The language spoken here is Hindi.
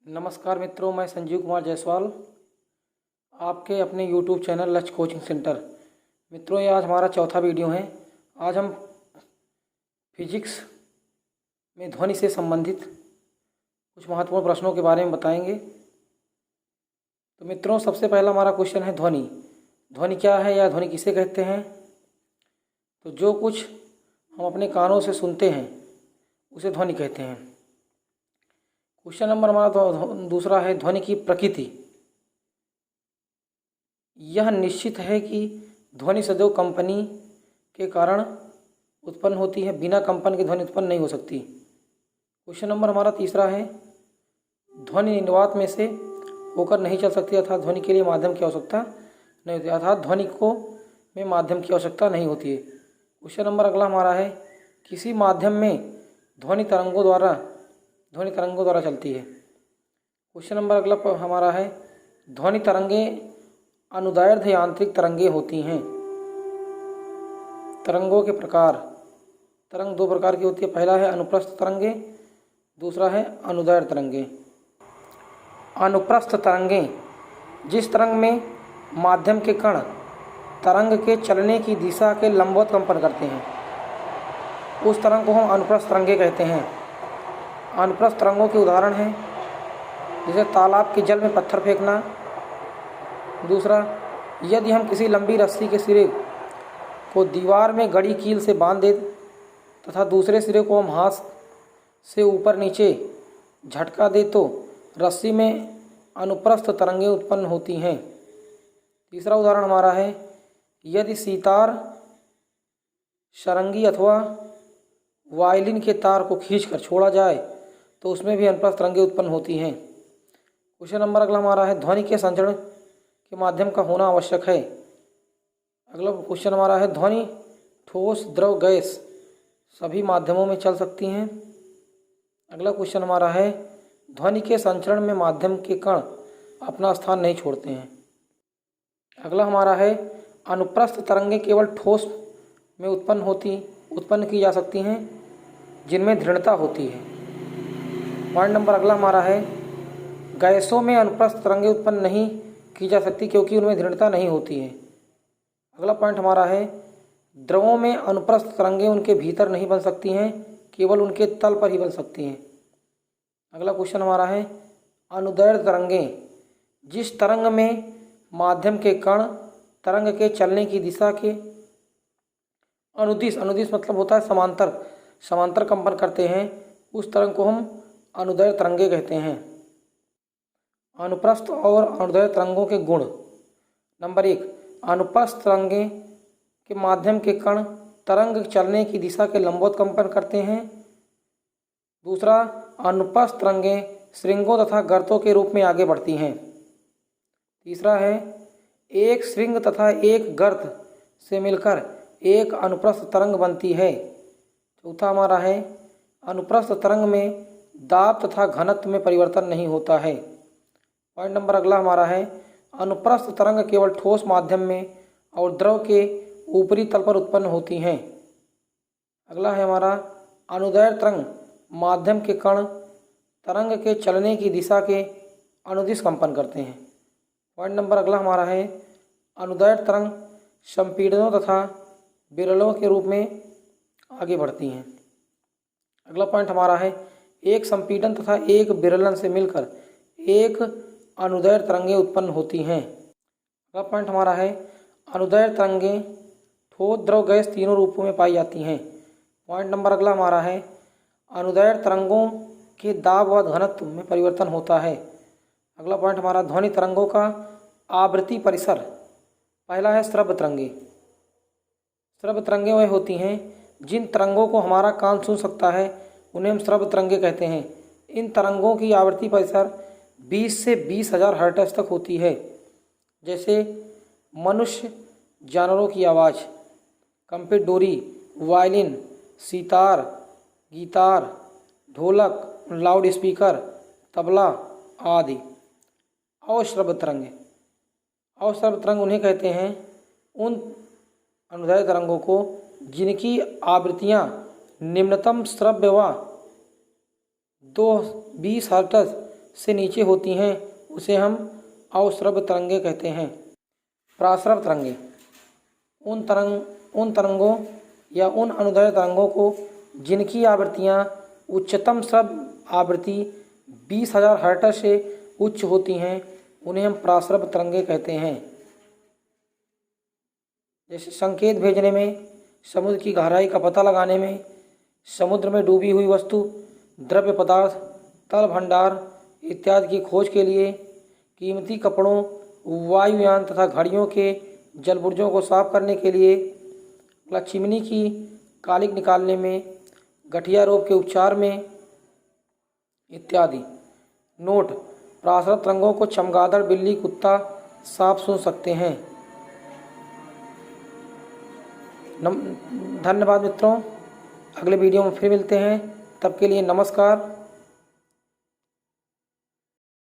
नमस्कार मित्रों, मैं संजीव कुमार जायसवाल आपके अपने YouTube चैनल लक्ष्य कोचिंग सेंटर। मित्रों, ये आज हमारा चौथा वीडियो है। आज हम फिजिक्स में ध्वनि से संबंधित कुछ महत्वपूर्ण प्रश्नों के बारे में बताएंगे। तो मित्रों, सबसे पहला हमारा क्वेश्चन है ध्वनि। ध्वनि क्या है या ध्वनि किसे कहते हैं? तो जो कुछ हम अपने कानों से सुनते हैं उसे ध्वनि कहते हैं। क्वेश्चन नंबर हमारा दूसरा है ध्वनि की प्रकृति। यह निश्चित है कि ध्वनि सदैव कंपनी के कारण उत्पन्न होती है, बिना कंपन के ध्वनि उत्पन्न नहीं हो सकती। क्वेश्चन नंबर हमारा तीसरा है ध्वनि निर्वात में से होकर नहीं चल सकती, अर्थात ध्वनि के लिए माध्यम की आवश्यकता नहीं होती, अर्थात ध्वनि को में माध्यम की आवश्यकता नहीं होती है। क्वेश्चन नंबर अगला हमारा है किसी माध्यम में ध्वनि तरंगों द्वारा चलती है। क्वेश्चन नंबर अगला हमारा है ध्वनि तरंगें अनुदैर्ध्य यांत्रिक तरंगें होती हैं। तरंगों के प्रकार। तरंग दो प्रकार की होती है, पहला है अनुप्रस्थ तरंगें, दूसरा है अनुदैर्ध्य तरंगें। अनुप्रस्थ तरंगें जिस तरंग में माध्यम के कण तरंग के चलने की दिशा के लंबवत कंपन करते हैं उस तरंग को हम अनुप्रस्थ तरंगें कहते हैं। अनुप्रस्थ तरंगों के उदाहरण हैं जैसे तालाब के जल में पत्थर फेंकना। दूसरा, यदि हम किसी लंबी रस्सी के सिरे को दीवार में गड़ी कील से बांध दें तथा दूसरे सिरे को हम हाथ से ऊपर नीचे झटका दें तो रस्सी में अनुप्रस्थ तरंगें उत्पन्न होती हैं। तीसरा उदाहरण हमारा है यदि सितार, सारंगी अथवा वायलिन के तार को खींचकर छोड़ा जाए तो उसमें भी अनुप्रस्थ तरंगें उत्पन्न होती हैं। क्वेश्चन नंबर अगला हमारा है ध्वनि के संचरण के माध्यम का होना आवश्यक है। अगला क्वेश्चन हमारा है ध्वनि ठोस, द्रव, गैस सभी माध्यमों में चल सकती हैं। अगला क्वेश्चन हमारा है ध्वनि के संचरण में माध्यम के कण अपना स्थान नहीं छोड़ते हैं। अगला हमारा है अनुप्रस्थ तरंगें केवल ठोस में उत्पन्न की जा सकती हैं जिनमें दृढ़ता होती है। पॉइंट नंबर अगला हमारा है गैसों में अनुप्रस्थ तरंगें उत्पन्न नहीं की जा सकती क्योंकि उनमें दृढ़ता नहीं होती है। अगला पॉइंट हमारा है द्रवों में अनुप्रस्थ तरंगें उनके भीतर नहीं बन सकती हैं, केवल उनके तल पर ही बन सकती हैं। अगला क्वेश्चन हमारा है अनुदैर्ध्य तरंगें जिस तरंग में माध्यम के कण तरंग के चलने की दिशा के अनुदिश मतलब होता है समांतर कंपन करते हैं, उस तरंग को हम अनुदैर्ध्य तरंगें कहते हैं। अनुप्रस्थ और अनुदैर्ध्य तरंगों के गुण। नंबर 1, अनुप्रस्थ तरंगें के माध्यम के कण तरंग चलने की दिशा के लंबवत कंपन करते हैं। दूसरा, अनुप्रस्थ तरंगें श्रृंगों तथा गर्तों के रूप में आगे बढ़ती हैं। तीसरा है एक श्रृंग तथा एक गर्त से मिलकर एक अनुप्रस्थ तरंग बनती है। चौथा हमारा है अनुप्रस्थ तरंग में दाब तथा घनत्व में परिवर्तन नहीं होता है। पॉइंट नंबर अगला हमारा है अनुप्रस्थ तरंग केवल ठोस माध्यम में और द्रव के ऊपरी तल पर उत्पन्न होती हैं। अगला है हमारा अनुदैर्ध्य तरंग माध्यम के कण तरंग के चलने की दिशा के अनुदिश कंपन करते हैं। पॉइंट नंबर अगला हमारा है अनुदैर्ध्य तरंग संपीड़नों तथा विरलों के रूप में आगे बढ़ती हैं। अगला पॉइंट हमारा है एक संपीड़न तथा एक विरलन से मिलकर एक अनुदैर्ध्य तरंगें उत्पन्न होती हैं। अगला पॉइंट हमारा है अनुदैर्ध्य तरंगें ठोस, द्रव, गैस तीनों रूपों में पाई जाती हैं। पॉइंट नंबर अगला हमारा है अनुदैर्ध्य तरंगों के दाब व घनत्व में परिवर्तन होता है। अगला पॉइंट हमारा ध्वनि तरंगों का आवृत्ति परिसर। पहला है श्रव्य तरंगें। श्रव्य तरंगें वह होती हैं जिन तरंगों को हमारा कान सुन सकता है उन्हें हम श्रव्य तरंगें कहते हैं। इन तरंगों की आवृत्ति परिसर 20 से 20,000 हर्ट्ज तक होती है। जैसे मनुष्य, जानवरों की आवाज़, कंपित डोरी, वायलिन, सितार, गिटार, ढोलक, लाउड स्पीकर, तबला आदि। अश्रव्य तरंग उन्हें कहते हैं उन अनुदैर्ध्य तरंगों को जिनकी आवृत्तियाँ निम्नतम श्रव्य व 20 हर्ट्ज से नीचे होती हैं उसे हम अवस्रव तरंगे कहते हैं। प्रास्रव तरंगे उन तरंगों या उन अनुदैर्ध्य तरंगों को जिनकी आवृत्तियाँ उच्चतम स्रव आवृत्ति 20,000 हर्ट्ज से उच्च होती हैं उन्हें हम प्रास्रव तरंगे कहते हैं। जैसे संकेत भेजने में, समुद्र की गहराई का पता लगाने में, समुद्र में डूबी हुई वस्तु, द्रव्य पदार्थ, तल भंडार इत्यादि की खोज के लिए, कीमती कपड़ों, वायुयान तथा घड़ियों के जलबुर्जों को साफ करने के लिए, चिमनी की कालिक निकालने में, गठिया रोग के उपचार में इत्यादि। नोट: प्रास्रव तरंगों को चमगादड़, बिल्ली, कुत्ता, सांप सुन सकते हैं। धन्यवाद मित्रों, अगले वीडियो में फिर मिलते हैं, तब के लिए नमस्कार।